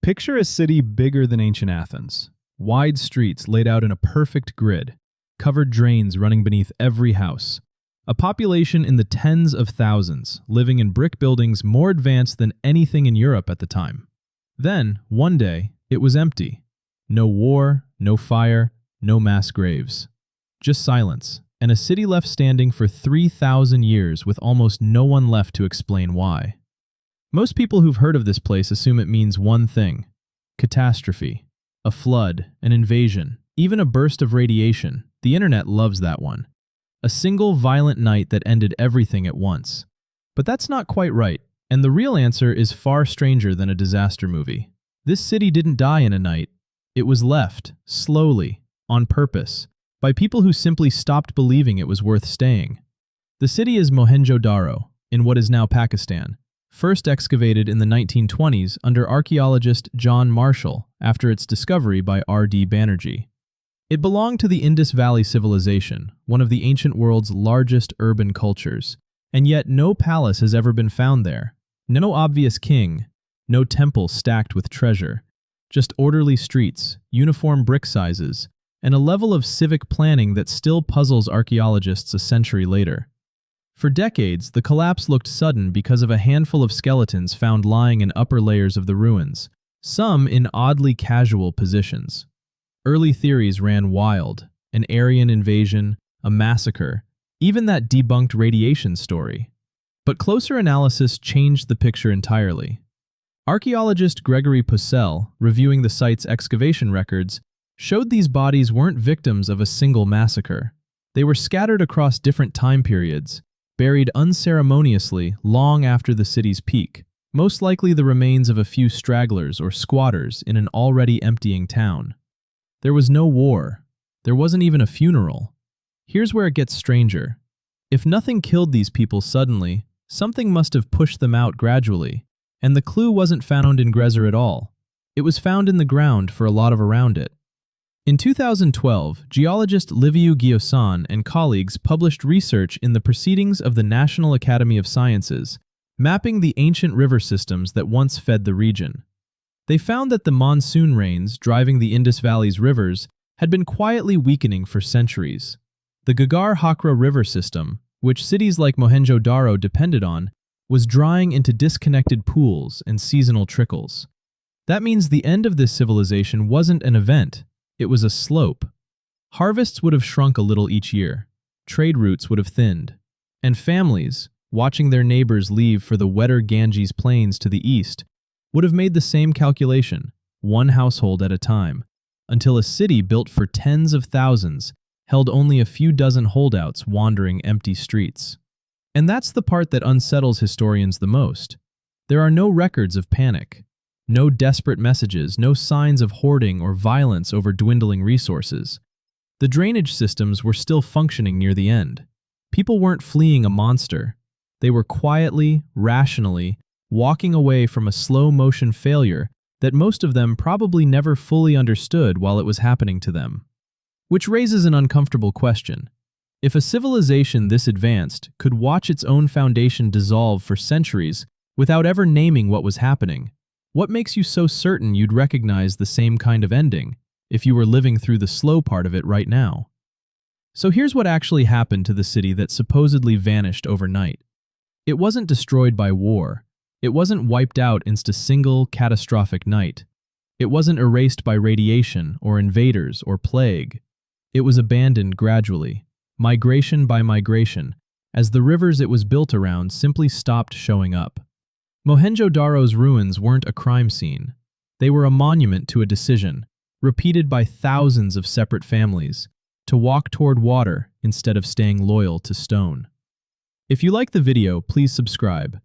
Picture a city bigger than ancient Athens. Wide streets laid out in a perfect grid, covered drains running beneath every house. A population in the tens of thousands, living in brick buildings more advanced than anything in Europe at the time. Then, one day, it was empty. No war, no fire, no mass graves. Just silence, and a city left standing for 3,000 years with almost no one left to explain why. Most people who've heard of this place assume it means one thing: catastrophe. A flood, an invasion, even a burst of radiation. The internet loves that one. A single violent night that ended everything at once. But that's not quite right, and the real answer is far stranger than a disaster movie. This city didn't die in a night. It was left, slowly, on purpose, by people who simply stopped believing it was worth staying. The city is Mohenjo-Daro, in what is now Pakistan, first excavated in the 1920s under archaeologist John Marshall after its discovery by R.D. Banerjee. It belonged to the Indus Valley Civilization, one of the ancient world's largest urban cultures, and yet no palace has ever been found there. No obvious king, no temple stacked with treasure, just orderly streets, uniform brick sizes, and a level of civic planning that still puzzles archaeologists a century later. For decades, the collapse looked sudden because of a handful of skeletons found lying in upper layers of the ruins, some in oddly casual positions. Early theories ran wild: an Aryan invasion, a massacre, even that debunked radiation story. But closer analysis changed the picture entirely. Archaeologist Gregory Pucelle, reviewing the site's excavation records, showed these bodies weren't victims of a single massacre. They were scattered across different time periods, buried unceremoniously long after the city's peak, most likely the remains of a few stragglers or squatters in an already emptying town. There was no war. There wasn't even a funeral. Here's where it gets stranger. If nothing killed these people suddenly, something must have pushed them out gradually, and the clue wasn't found in Grezer at all. It was found in the ground for a lot of around it. In 2012, geologist Liviu Gheosan and colleagues published research in the Proceedings of the National Academy of Sciences, mapping the ancient river systems that once fed the region. They found that the monsoon rains driving the Indus Valley's rivers had been quietly weakening for centuries. The Ghaggar-Hakra river system, which cities like Mohenjo-Daro depended on, was drying into disconnected pools and seasonal trickles. That means the end of this civilization wasn't an event, it was a slope. Harvests would have shrunk a little each year, trade routes would have thinned, and families, watching their neighbors leave for the wetter Ganges plains to the east, would have made the same calculation, one household at a time, until a city built for tens of thousands held only a few dozen holdouts wandering empty streets. And that's the part that unsettles historians the most. There are no records of panic, no desperate messages, no signs of hoarding or violence over dwindling resources. The drainage systems were still functioning near the end. People weren't fleeing a monster. They were quietly, rationally, walking away from a slow-motion failure that most of them probably never fully understood while it was happening to them. Which raises an uncomfortable question. If a civilization this advanced could watch its own foundation dissolve for centuries without ever naming what was happening, what makes you so certain you'd recognize the same kind of ending if you were living through the slow part of it right now? So here's what actually happened to the city that supposedly vanished overnight. It wasn't destroyed by war. It wasn't wiped out in a single catastrophic night. It wasn't erased by radiation or invaders or plague. It was abandoned gradually, migration by migration, as the rivers it was built around simply stopped showing up. Mohenjo-Daro's ruins weren't a crime scene. They were a monument to a decision, repeated by thousands of separate families, to walk toward water instead of staying loyal to stone. If you like the video, please subscribe.